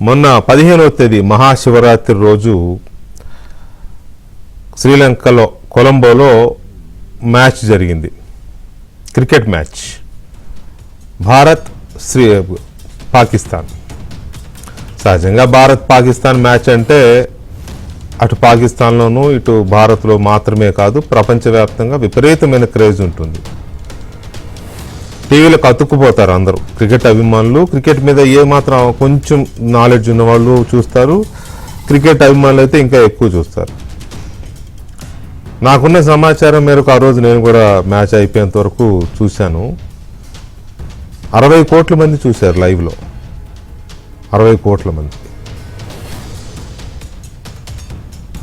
మొన్న 15వ తేదీ మహాశివరాత్రి రోజు శ్రీలంకలో కొలంబోలో మ్యాచ్ జరిగింది, క్రికెట్ మ్యాచ్. భారత్ పాకిస్తాన్. సహజంగా భారత్ పాకిస్తాన్ మ్యాచ్ అంటే అటు పాకిస్తాన్లోనూ ఇటు భారత్లో మాత్రమే కాదు, ప్రపంచవ్యాప్తంగా విపరీతమైన క్రేజ్ ఉంటుంది. టీవీలకు అతుక్కుపోతారు అందరూ క్రికెట్ అభిమానులు. క్రికెట్ మీద ఏమాత్రం కొంచెం నాలెడ్జ్ ఉన్న వాళ్ళు చూస్తారు, క్రికెట్ అభిమానులు అయితే ఇంకా ఎక్కువ చూస్తారు. నాకున్న సమాచారం మేరకు ఆ రోజు నేను కూడా మ్యాచ్ అయిపోయేంత వరకు చూశాను. 60 కోట్ల మంది చూశారు లైవ్లో, 60 కోట్ల మంది.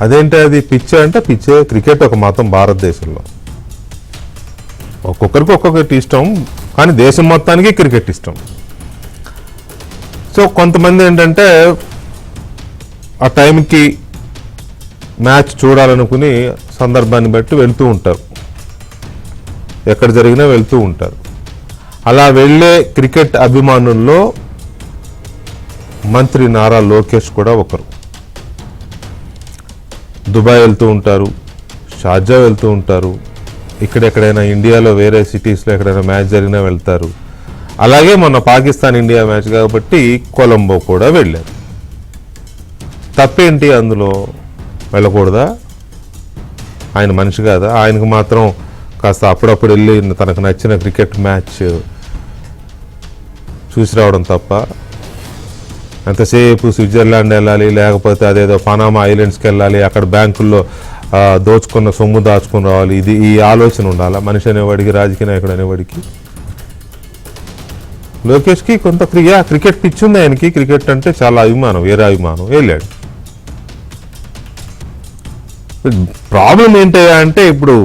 అదేంటి అది పిచ్చే అంటే పిచ్చే. క్రికెట్ ఒక మతం భారతదేశంలో, ఒక్కొక్కరికి ఒక్కొక్కటి ఇష్టం, కానీ దేశం మొత్తానికి క్రికెట్ ఇష్టం. సో కొంతమంది ఏంటంటే ఆ టైంకి మ్యాచ్ చూడాలనుకుని సందర్భాన్ని బట్టి వెళ్తూ ఉంటారు, ఎక్కడ జరిగినా వెళ్తూ ఉంటారు. అలా వెళ్ళే క్రికెట్ అభిమానుల్లో మంత్రి నారా లోకేష్ కూడా ఒకరు. దుబాయ్ వెళ్తూ ఉంటారు, షార్జా వెళ్తూ ఉంటారు, ఇక్కడెక్కడైనా ఇండియాలో వేరే సిటీస్లో ఎక్కడైనా మ్యాచ్ జరిగినా వెళ్తారు. అలాగే మొన్న పాకిస్తాన్ ఇండియా మ్యాచ్ కాబట్టి కొలంబో కూడా వెళ్ళారు. తప్పేంటి అందులో? వెళ్ళకూడదా? ఆయన మనిషి కాదా? ఆయనకు మాత్రం కాస్త అప్పుడప్పుడు వెళ్ళి తనకు నచ్చిన క్రికెట్ మ్యాచ్ చూసి రావడం తప్ప, ఎంతసేపు స్విట్జర్లాండ్ వెళ్ళాలి, లేకపోతే అదేదో పనామా ఐలాండ్స్కి వెళ్ళాలి, అక్కడ బ్యాంకుల్లో దోచుకున్న సొమ్ము దాచుకుని రావాలి, ఈ ఆలోచన ఉండాలా మనిషి అనేవాడికి, రాజకీయ నాయకుడు అనేవాడికి? లోకేష్కి కొంత క్రికెట్ పిచ్చి ఉంది ఆయనకి. క్రికెట్ అంటే చాలా అభిమానం, వేరే అభిమానం. వెళ్ళాడు. ప్రాబ్లం ఏంటయ్యా అంటే ఇప్పుడు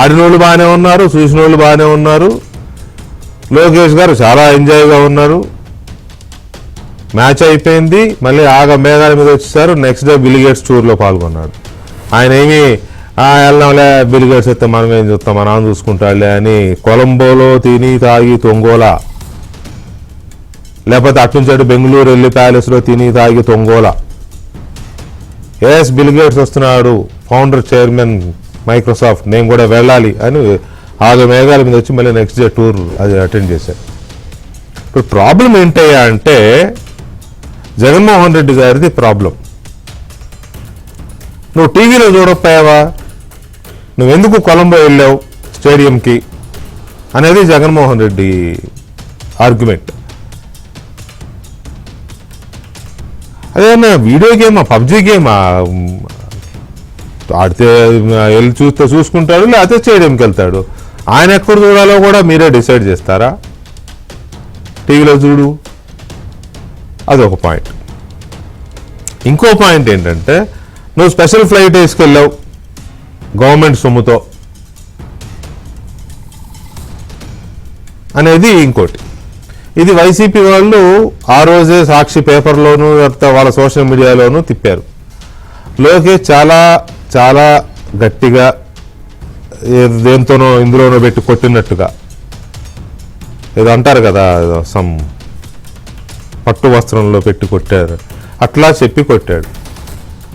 ఆడిన వాళ్ళు బాగానే ఉన్నారు, చూసిన వాళ్ళు బాగానే ఉన్నారు, లోకేష్ గారు చాలా ఎంజాయ్గా ఉన్నారు. మ్యాచ్ అయిపోయింది, మళ్ళీ మేఘాల మీద వచ్చేసారు. నెక్స్ట్ డే బిల్ గేట్స్ టూర్లో పాల్గొన్నాడు. ఆయన ఏమి వెళ్దాంలే, బిల్ గేట్స్ వస్తే మనం ఏం చూస్తాం, మన నాన్న చూసుకుంటాడులే అని కొలంబోలో తిని తాగి తొంగోలా, లేకపోతే అటు బెంగళూరు వెళ్ళి ప్యాలెస్లో తిని తాగి తొంగోలా. బిల్ గేట్స్ వస్తున్నాడు, ఫౌండర్ చైర్మన్ మైక్రోసాఫ్ట్, నేను కూడా వెళ్ళాలి అని మేఘాల మీద వచ్చి మళ్ళీ నెక్స్ట్ డే టూర్ అది అటెండ్ చేశారు. ఇప్పుడు ప్రాబ్లం ఏంటయ్యా అంటే జగన్మోహన్ రెడ్డి గారిది ప్రాబ్లం. నువ్వు టీవీలో చూడకపోయావా? నువ్వెందుకు కొలంబో వెళ్ళావు స్టేడియంకి అనేది జగన్మోహన్ రెడ్డి ఆర్గ్యుమెంట్. అదేనా వీడియో గేమా, పబ్జీ గేమా? ఆడితే వెళ్ళి చూసుకుంటాడు, లేకపోతే స్టేడియంకి వెళ్తాడు. ఆయన ఎక్కడ చూడాలో కూడా మీరే డిసైడ్ చేస్తారా? టీవీలో చూడు, అదొక పాయింట్. ఇంకో పాయింట్ ఏంటంటే నువ్వు స్పెషల్ ఫ్లైట్ వేసుకెళ్ళావు గవర్నమెంట్ సొమ్ముతో అనేది ఇంకోటి. ఇది వైసీపీ వాళ్ళు ఆ రోజే సాక్షి పేపర్లోనూ వాళ్ళ సోషల్ మీడియాలోనూ తిప్పారు. లోకేష్ చాలా చాలా గట్టిగా దేంతోనో ఇందులోనో పెట్టి కొట్టినట్టుగా, ఏదో అంటారు కదా, సమ్ పట్టు వస్త్రంలో పెట్టి కొట్టారు, అట్లా చెప్పి కొట్టాడు.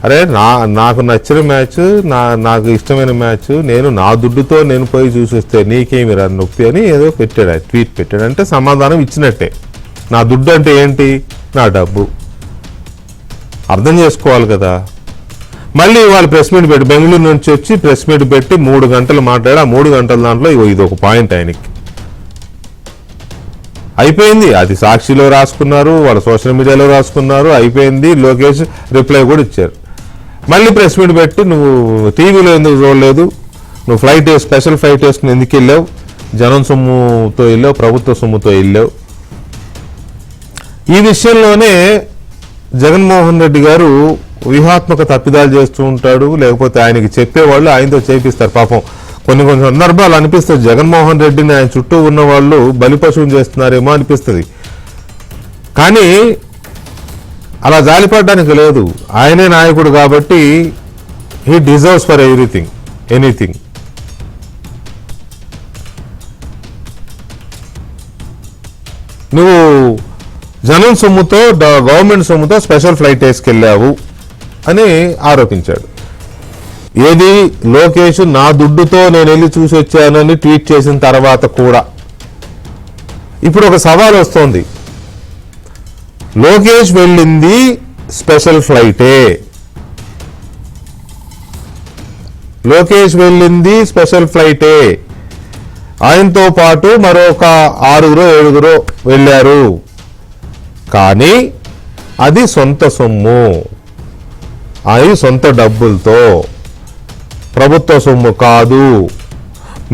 అరే నాకు నచ్చిన మ్యాచ్, నాకు ఇష్టమైన మ్యాచ్ నేను నా దుడ్డుతో నేను పోయి చూసిస్తే నీకేమి రా నొప్పి అని ఏదో పెట్టాడు, ట్వీట్ పెట్టాడు. అంటే సమాధానం ఇచ్చినట్టే. నా దుడ్డు అంటే ఏంటి? నా డబ్బు. అర్థం చేసుకోవాలి కదా. మళ్ళీ వాళ్ళు ప్రెస్ మీట్ పెట్టి బెంగళూరు నుంచి వచ్చి ప్రెస్ మీట్ పెట్టి 3 గంటలు మాట్లాడి, ఆ 3 గంటల దాంట్లో ఇది ఒక పాయింట్ ఆయనకి అయిపోయింది. అది సాక్షిలో రాసుకున్నారు, వాళ్ళ సోషల్ మీడియాలో రాసుకున్నారు, అయిపోయింది. లోకేష్ రిప్లై కూడా ఇచ్చారు. మళ్ళీ ప్రెస్ మీట్ పెట్టి నువ్వు టీవీలో ఎందుకు చూడలేదు, నువ్వు స్పెషల్ ఫ్లైట్ వేసుకుని ఎందుకు వెళ్ళావు, జనం సొమ్ముతో వెళ్ళావు, ప్రభుత్వ సొమ్ముతో వెళ్ళావు. ఈ విషయంలోనే జగన్మోహన్ రెడ్డి గారు వ్యూహాత్మక తప్పిదాలు చేస్తూ ఉంటాడు, లేకపోతే ఆయనకి చెప్పేవాళ్ళు ఆయనతో చేపిస్తారు. పాపం కొన్ని సందర్భాలు అనిపిస్తుంది జగన్మోహన్ రెడ్డిని ఆయన చుట్టూ ఉన్న వాళ్ళు బలిపశువుం చేస్తున్నారేమో అనిపిస్తుంది. కానీ అలా జాలిపడడానికి లేదు. ఆయనే నాయకుడు కాబట్టి హీ డిజర్వ్స్ ఫర్ ఎనీథింగ్. నువ్వు జనం సొమ్ముతో గవర్నమెంట్ సొమ్ముతో స్పెషల్ ఫ్లైట్ వేసుకెళ్ళావు అని ఆరోపించాడు. ఏది లోకేష్ నా దుడ్డుతో నేను వెళ్ళి చూసి వచ్చానని ట్వీట్ చేసిన తర్వాత కూడా ఇప్పుడు ఒక సవాల్ వస్తోంది. లోకేష్ వెళ్ళింది స్పెషల్ ఫ్లైటే, లోకేష్ వెళ్ళింది స్పెషల్ ఫ్లైటే, ఆయనతో పాటు మరొక 6-7 వెళ్ళారు. కానీ అది సొంత సొమ్ము, అది సొంత డబ్బులతో, ప్రభుత్వ సొమ్ము కాదు,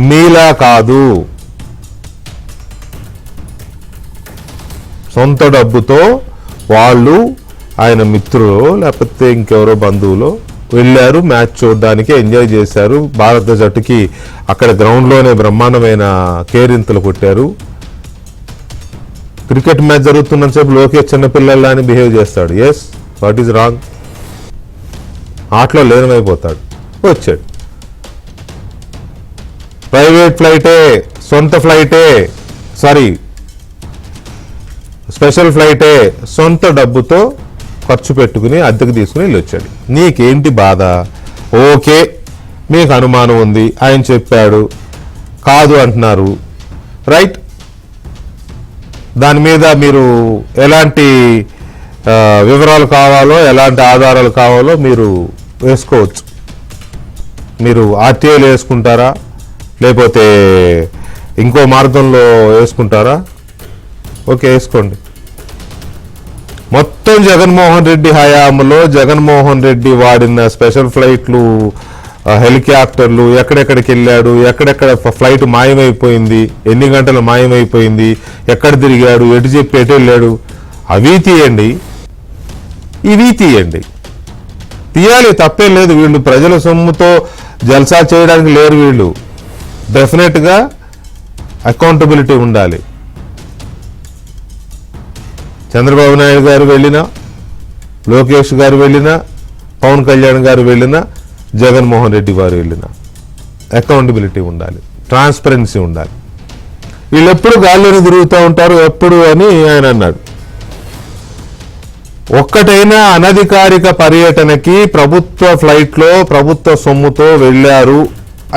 మీలా కాదు, సొంత డబ్బుతో వాళ్ళు ఆయన మిత్రులు లేకపోతే ఇంకెవరో బంధువులు వెళ్ళారు, మ్యాచ్ చూడడానికి ఎంజాయ్ చేశారు. భారత జట్టుకి అక్కడ గ్రౌండ్లోనే బ్రహ్మాండమైన కేరింతలు కొట్టారు. క్రికెట్ మ్యాచ్ జరుగుతున్నంతసేపు లోకేష్ చిన్నపిల్లల్లా అని బిహేవ్ చేస్తాడు. Yes, what is wrong? ఆటలో లీనమైపోతాడు. వచ్చాడు. ప్రైవేట్ ఫ్లైటే, సొంత ఫ్లైటే, సారీ స్పెషల్ ఫ్లైటే, సొంత డబ్బుతో ఖర్చు పెట్టుకుని అద్దెకు తీసుకుని వెళ్ళి వచ్చాడు. నీకేంటి బాధ? ఓకే, మీకు అనుమానం ఉంది, ఆయన చెప్పాడు, కాదు అంటున్నారు, రైట్. దాని మీద మీరు ఎలాంటి వివరాలు కావాలో, ఎలాంటి ఆధారాలు కావాలో మీరు వేసుకోవచ్చు. మీరు ఆర్టీఐలు వేసుకుంటారా, లేకపోతే ఇంకో మార్గంలో వేసుకుంటారా? ఓకే, వేసుకోండి. మొత్తం జగన్మోహన్ రెడ్డి హయాంలో జగన్మోహన్ రెడ్డి వాడిన స్పెషల్ ఫ్లైట్లు, హెలికాప్టర్లు, ఎక్కడెక్కడికి వెళ్ళాడు, ఎక్కడెక్కడ ఫ్లైట్ మాయమైపోయింది, ఎన్ని గంటలు మాయమైపోయింది, ఎక్కడ తిరిగాడు, ఎటు చెప్పి ఎటు వెళ్ళాడు, అవి తీయండి, ఇవి తీయండి. తీయాలి, తప్పేం లేదు. వీళ్ళు ప్రజల సొమ్ముతో జల్సా చేయడానికి లేరు. వీళ్ళు డెఫినెట్గా అకౌంటబిలిటీ ఉండాలి. చంద్రబాబు నాయుడు గారు వెళ్ళినా, లోకేష్ గారు వెళ్ళినా, పవన్ కళ్యాణ్ గారు వెళ్ళినా, జగన్మోహన్ రెడ్డి గారు వెళ్ళినా అకౌంటబిలిటీ ఉండాలి, ట్రాన్స్పరెన్సీ ఉండాలి. వీళ్ళు ఎప్పుడు గాల్లోనే తిరుగుతూ ఉంటారు ఎప్పుడు అని ఆయన అన్నాడు. ఒక్కటైనా అనధికారిక పర్యటనకి ప్రభుత్వ ఫ్లైట్లో ప్రభుత్వ సొమ్ముతో వెళ్ళారు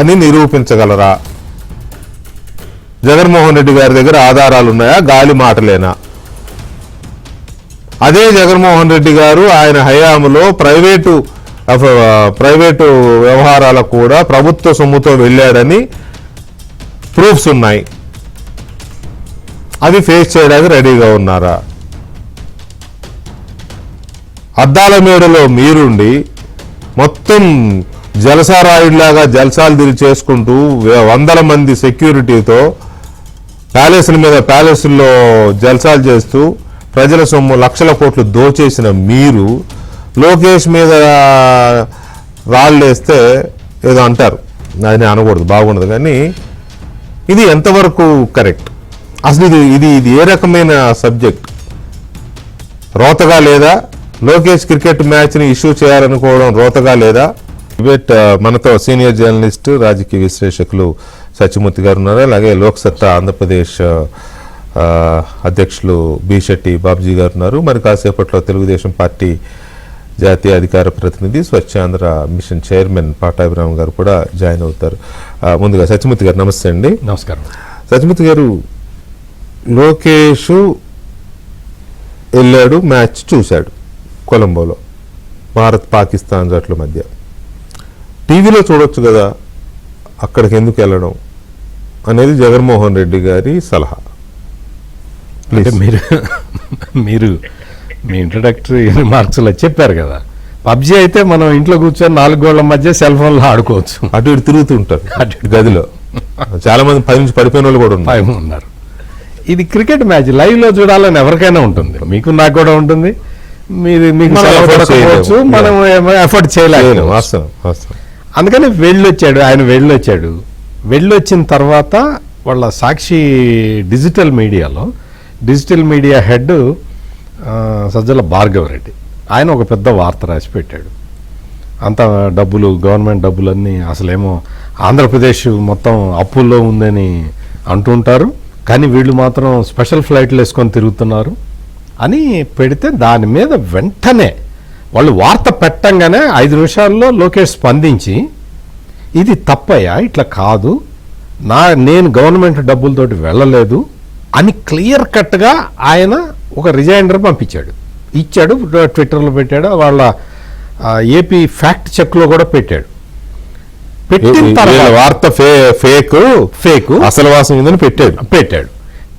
అని నిరూపించగలరా? జగన్మోహన్ రెడ్డి గారి దగ్గర ఆధారాలు ఉన్నాయా? గాలి మాటలేనా? అదే జగన్మోహన్ రెడ్డి గారు ఆయన హయాంలో ప్రైవేటు వ్యవహారాలకు కూడా ప్రభుత్వ సొమ్ముతో వెళ్ళాడని ప్రూఫ్స్ ఉన్నాయి. అది ఫేస్ చేయడానికి రెడీగా ఉన్నారా? అద్దాల మేడలో మీరుండి మొత్తం జలసారాయుడిలాగా జల్సాలు తిరిగి చేసుకుంటూ 100 మంది సెక్యూరిటీతో ప్యాలెస్ల మీద ప్యాలెస్ల్లో జల్సాలు చేస్తూ ప్రజల సొమ్ము లక్షల కోట్లు దోచేసిన మీరు లోకేష్ మీద రాళ్ళేస్తే ఏదో అంటారు, అది అనకూడదు, బాగుండదు. కానీ ఇది ఎంతవరకు కరెక్ట్? అసలు ఇది ఏ రకమైన సబ్జెక్ట్? రోతగా లేదా? లోకేష్ క్రికెట్ మ్యాచ్ని ఇష్యూ చేయాలనుకోవడం రోతగా లేదా? డిబేట్ మనతో సీనియర్ జర్నలిస్ట్, రాజకీయ విశ్లేషకులు సత్యమూర్తి గారు ఉన్నారు. అలాగే లోక్సత్తా ఆంధ్రప్రదేశ్ అధ్యక్షులు బి శెట్టి బాబ్జీ గారు ఉన్నారు. మరి కాసేపట్లో తెలుగుదేశం పార్టీ జాతీయ అధికార ప్రతినిధి, స్వచ్ఛాంధ్ర మిషన్ చైర్మన్ పాటాభిరామ్ గారు కూడా జాయిన్ అవుతారు. ముందుగా సత్యమూర్తి గారు నమస్తే అండి. నమస్కారం. సత్యమూర్తి గారు, లోకేష్ వెళ్ళాడు, మ్యాచ్ చూశాడు కొలంబోలో భారత్ పాకిస్తాన్ జట్ల మధ్య. టీవీలో చూడొచ్చు కదా, అక్కడికి ఎందుకు వెళ్ళడం అనేది జగన్మోహన్ రెడ్డి గారి సలహా. అంటే మీరు మీ ఇంట్రడక్టరీ రిమార్క్స్లో చెప్పారు కదా, పబ్జీ అయితే మనం ఇంట్లో కూర్చొని 4 గోళ్ల మధ్య సెల్ ఫోన్లో ఆడుకోవచ్చు. అటు ఇటు తిరుగుతూ ఉంటారు గదిలో. చాలా మంది పై నుంచి పడిపోయిన వాళ్ళు కూడా ఉన్నారు. ఇది క్రికెట్ మ్యాచ్ లైవ్ లో చూడాలని ఎవరికైనా ఉంటుంది, మీకు నాకు కూడా ఉంటుంది. మీకు మనం ఎఫర్ట్ చేయలేము. అందుకని ఆయన వెళ్ళొచ్చిన తర్వాత వాళ్ళ Sakshi digital media head Sajjala Bhargava Reddy ఆయన ఒక పెద్ద వార్త రాసి పెట్టాడు. అంత డబ్బులు, గవర్నమెంట్ డబ్బులన్నీ అసలేమో ఆంధ్రప్రదేశ్ మొత్తం అప్పుల్లో ఉందని అంటుంటారు, కానీ వీళ్ళు మాత్రం స్పెషల్ ఫ్లైట్లు వేసుకొని తిరుగుతున్నారు అని పెడితే దాని మీద వెంటనే వాళ్ళు వార్త పెట్టంగానే 5 నిమిషాల్లో లోకేష్ స్పందించి ఇది తప్పయ్యా, ఇట్లా కాదు, నేను గవర్నమెంట్ డబ్బులతోటి వెళ్ళలేదు అని క్లియర్ కట్గా ఆయన ఒక రిజైండర్ ఇచ్చాడు, ట్విట్టర్లో పెట్టాడు, వాళ్ళ ఏపీ ఫ్యాక్ట్ చెక్లో కూడా పెట్టాడు. పెట్టిన తర్వాత వార్త ఫేక్ అసలు వాసం ఉందని పెట్టాడు.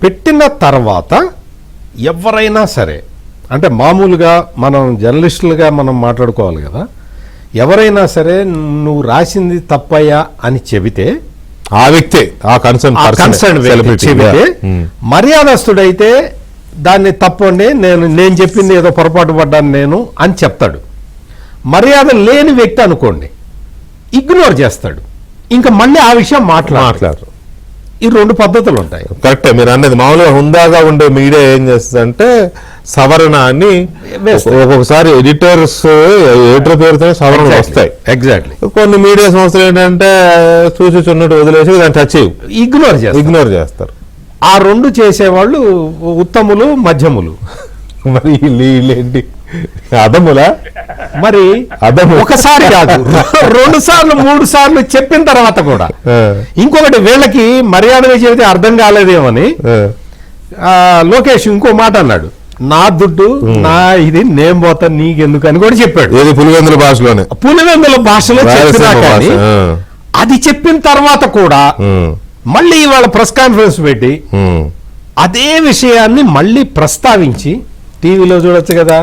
పెట్టిన తర్వాత ఎవరైనా సరే, అంటే మామూలుగా మనం జర్నలిస్టులుగా మనం మాట్లాడుకోవాలి కదా, ఎవరైనా సరే నువ్వు రాసింది తప్పయ్యా అని చెబితే ఆ వ్యక్తే ఆ కన్సర్న్ చెబితే మర్యాదస్తుడైతే దాన్ని తప్పండి, నేను చెప్పింది ఏదో పొరపాటు పడ్డాను నేను అని చెప్తాడు. మర్యాద లేని వ్యక్తి అనుకోండి ఇగ్నోర్ చేస్తాడు, ఇంకా మళ్ళీ ఆ విషయం మాట్లాడరు. ఈ 2 పద్ధతులు ఉంటాయి. కరెక్టే మీరు అన్నది. మామూలుగా హుందాగా ఉండే మీడియా ఏం చేస్తుందంటే సవరణ అని ఒక్కొక్కసారి ఎడిటర్ పేరుతో సవరణలు వస్తాయి. ఎగ్జాక్ట్లీ. కొన్ని మీడియా సంస్థలు ఏంటంటే చూసి చున్నట్టు వదిలేసి దాన్ని టచ్ ఇగ్నోర్ చేస్తారు. ఆ 2 చేసేవాళ్ళు ఉత్తములు, మధ్యములు. మరి వీళ్ళేంటి అదములా? మరి ఒకసారి కాదు 2 సార్లు 3 సార్లు చెప్పిన తర్వాత కూడా ఇంకొకటి వీళ్ళకి మర్యాదగా చెబితే అర్థం కాలేదేమని లోకేష్ ఇంకో మాట అన్నాడు, నా దుడ్డు నా ఇది నేను పోతా నీకెందుకు అని కూడా చెప్పాడు. పులివెందుల భాషలో చెప్పినా కానీ అది చెప్పిన తర్వాత కూడా మళ్ళీ ఇవాళ ప్రెస్ కాన్ఫరెన్స్ పెట్టి అదే విషయాన్ని మళ్ళీ ప్రస్తావించి టీవీలో చూడొచ్చు కదా,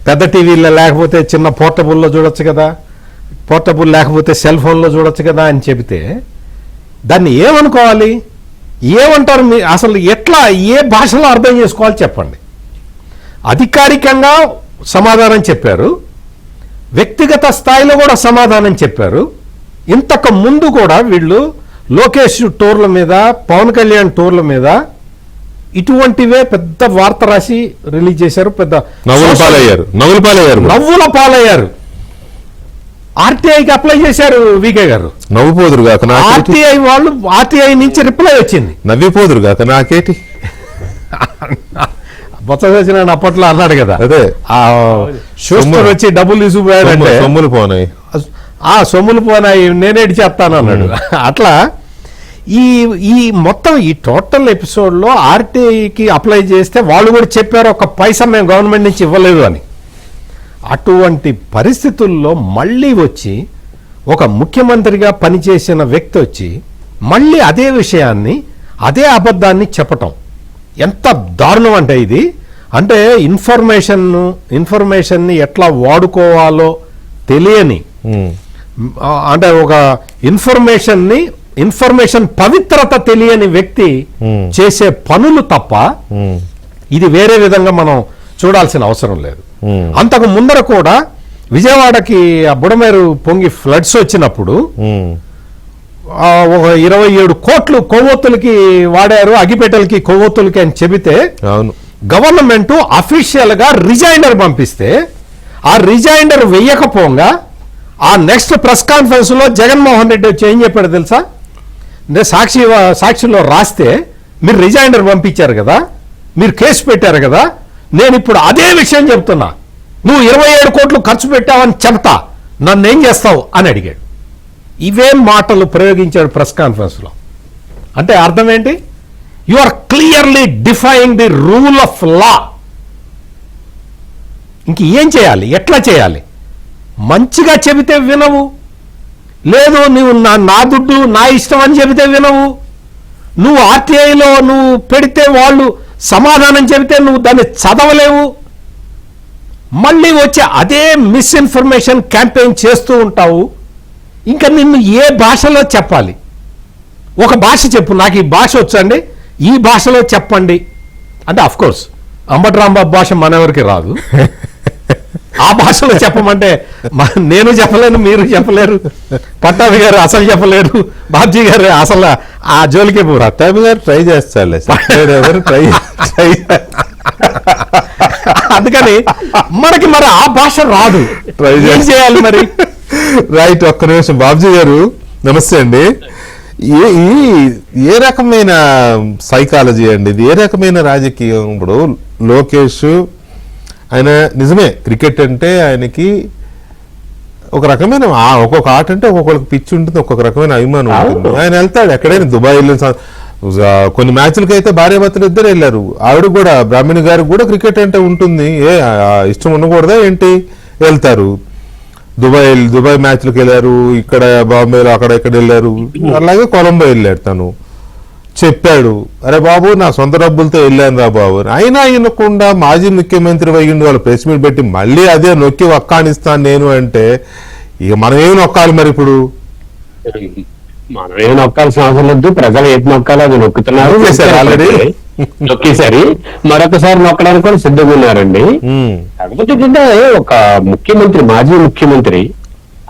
పెద్ద టీవీలో లేకపోతే చిన్న పోర్టబుల్లో చూడొచ్చు కదా, పోర్టబుల్ లేకపోతే సెల్ ఫోన్లో చూడొచ్చు కదా అని చెబితే దాన్ని ఏమనుకోవాలి, ఏమంటారు? అసలు ఎట్లా ఏ భాషలో అర్థం చేసుకోవాలి చెప్పండి. అధికారికంగా సమాధానం చెప్పారు, వ్యక్తిగత స్థాయిలో కూడా సమాధానం చెప్పారు. ఇంతకు ముందు కూడా వీళ్ళు లోకేష్ టూర్ల మీద, పవన్ కళ్యాణ్ టూర్ల మీద ఇటువంటివే పెద్ద వార్త రాసి రిలీజ్ చేశారు. పెద్ద నవ్వుల పాలయ్యారు. ఆర్టీఐకి అప్లై చేశారు వికే గారు. నవ్వుపోదురు కాక ఆర్టీఐ వాళ్ళు, ఆర్టీఐ నుంచి రిప్లై వచ్చింది. నవ్విపోదురు కాక నాకేటి బొత్స సత్యనారాయణ అప్పట్లో అన్నాడు కదా, అదే షోస్టర్ వచ్చి డబ్బులు తీసుకుపోయాడంటే సొమ్ములు పోనాయి, సొమ్ములు పోనాయి నేనేటి చెప్తాను అన్నాడు. అట్లా ఈ మొత్తం ఈ టోటల్ ఎపిసోడ్లో ఆర్టీఐకి అప్లై చేస్తే వాళ్ళు కూడా చెప్పారు ఒక పైసా మేము గవర్నమెంట్ నుంచి ఇవ్వలేదు అని. అటువంటి పరిస్థితుల్లో మళ్ళీ వచ్చి ఒక ముఖ్యమంత్రిగా పనిచేసిన వ్యక్తి వచ్చి మళ్ళీ అదే విషయాన్ని, అదే అబద్ధాన్ని చెప్పటం ఎంత దారుణం అంటే ఇది. అంటే ఇన్ఫర్మేషన్ని ఎట్లా వాడుకోవాలో తెలియని, అంటే ఒక ఇన్ఫర్మేషన్ పవిత్రత తెలియని వ్యక్తి చేసే పనులు తప్ప ఇది వేరే విధంగా మనం చూడాల్సిన అవసరం లేదు. అంతకు ముందర కూడా విజయవాడకి బుడమేరు పొంగి ఫ్లడ్స్ వచ్చినప్పుడు ఒక 27 కోట్లు కొవ్వొత్తులకి వాడారు, అగిపెట్టెలకి కొవ్వొత్తులకి అని చెబితే గవర్నమెంట్ అఫీషియల్ గా రిజైండర్ పంపిస్తే ఆ రిజైండర్ వెయ్యకపోగా ఆ నెక్స్ట్ ప్రెస్ కాన్ఫరెన్స్ లో జగన్మోహన్ రెడ్డి వచ్చి ఏం చెప్పాడు తెలుసా? సాక్షిలో రాస్తే మీరు రిజైండర్ పంపించారు కదా, మీరు కేసు పెట్టారు కదా, నేను ఇప్పుడు అదే విషయం చెప్తున్నా, నువ్వు 27 కోట్లు ఖర్చు పెట్టావని చెప్తా, నన్ను ఏం చేస్తావు అని అడిగాడు. ఇవేం మాటలు ప్రయోగించాడు ప్రెస్ కాన్ఫరెన్స్ లో. అంటే అర్థం ఏంటి? You are clearly defying the rule of law. ఇంక ఏం చేయాలి, ఎట్లా చేయాలి? మంచిగా చెబితే వినవు, లేదు నువ్వు నా దుడ్డు నా ఇష్టం అని చెబితే వినవు. నువ్వు ఆర్టీఐలో నువ్వు పెడితే వాళ్ళు సమాధానం చెబితే నువ్వు దాన్ని చదవలేవు. మళ్ళీ వచ్చే అదే మిస్ఇన్ఫర్మేషన్ క్యాంపెయిన్ చేస్తూ ఉంటావు. ఇంకా నిన్ను ఏ భాషలో చెప్పాలి? ఒక భాష చెప్పు, నాకు ఈ భాష వచ్చండి, ఈ భాషలో చెప్పండి అంటే అఫ్కోర్స్ అంబటి రాంబాబు భాష మనెవరికి రాదు. ఆ భాషలో చెప్పమంటే నేను చెప్పలేను, మీరు చెప్పలేరు, పట్టాభి గారు అసలు చెప్పలేరు, బాబ్జీ గారు అసలు ఆ జోలికే పోరు. పట్టాభి గారు ట్రై చేస్తారు, అందుకని మనకి మరి ఆ భాష రాదు, ట్రై చేయాలి మరి. రైట్, ఒక్క నిమిషం. బాబ్జీ గారు నమస్తే అండి. ఏ రకమైన సైకాలజీ అండి ఇది? ఏ రకమైన రాజకీయం? ఇప్పుడు లోకేష్ ఆయన నిజమే క్రికెట్ అంటే ఆయనకి ఒక రకమైన ఒక్కొక్క ఆట అంటే ఒక్కొక్కరికి పిచ్చి ఉంటుంది, ఒక్కొక్క రకమైన అభిమానం ఉంటుంది. ఆయన వెళ్తాడు ఎక్కడైనా దుబాయ్ కొన్ని మ్యాచ్లకి అయితే భార్యాభర్తలు ఇద్దరు వెళ్ళారు. ఆవిడ కూడా బ్రాహ్మణి గారికి కూడా క్రికెట్ అంటే ఉంటుంది, ఇష్టం ఉండకూడదా ఏంటి, వెళ్తారు. దుబాయ్ మ్యాచ్లకు వెళ్ళారు, ఇక్కడ బాంబేలో అక్కడ ఇక్కడ వెళ్ళారు, అలాగే కొలంబో వెళ్ళాడు. తను చెప్పాడు, అరే బాబు నా సొంత డబ్బులతో వెళ్ళాను రా బాబు. అయినా అయినకుండా మాజీ ముఖ్యమంత్రి అయ్యిండు, వాళ్ళు ప్రెస్ మీట్ పెట్టి మళ్ళీ అదే నొక్కి ఒక్కానిస్తాను నేను అంటే ఇక మనం ఏమి నొక్కాలి మరి ఇప్పుడు? మనం ఏమి నొక్కాల్సిన అవసరం లేదు, ప్రజలు ఏది నొక్కాలో అది నొక్కుతున్నారు ఆల్రెడీ నొక్కేసరి మరొకసారి నొక్కడానికి కూడా సిద్ధంగా ఉన్నారండి. కాకపోతే ఏంటంటే ఒక ముఖ్యమంత్రి, మాజీ ముఖ్యమంత్రి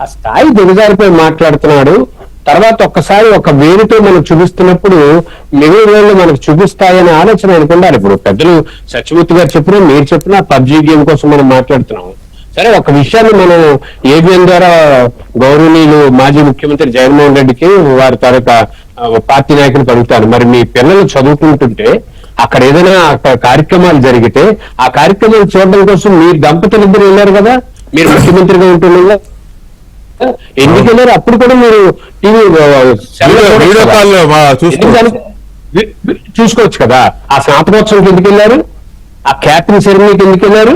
ఆ స్థాయి దిగజారిపోయి మాట్లాడుతున్నాడు. తర్వాత ఒక్కసారి ఒక వేరుతో మనం చూపిస్తున్నప్పుడు మిగిలిన వేళ్ళు మనకు చూపిస్తాయనే ఆలోచన అనుకుంటారు. ఇప్పుడు పెద్దలు సత్యమూర్తి గారు చెప్పినా మీరు చెప్పినా పబ్జీ గేమ్ కోసం మనం మాట్లాడుతున్నాం. సరే, ఒక విషయాన్ని మనం ఏబిఎన్ ద్వారా గౌరవనీయులు మాజీ ముఖ్యమంత్రి జగన్మోహన్ రెడ్డికి వారి తాలూకా పార్టీ నాయకులు అడుగుతారు, మరి మీ పిల్లలు చదువుకుంటుంటే అక్కడ ఏదైనా కార్యక్రమాలు జరిగితే ఆ కార్యక్రమాలు చూడడం కోసం మీరు దంపతులు ఇద్దరు వెళ్ళారు కదా, మీరు ముఖ్యమంత్రిగా ఉంటుండగా ఎందుకు వెళ్ళారు? అప్పుడు కూడా మీరు టీవీ చూసుకోవచ్చు కదా. ఆ స్నాతకోత్సవంకి ఎందుకు వెళ్ళారు? ఆ క్యాటరింగ్ సెరమనీకి ఎందుకు వెళ్ళారు?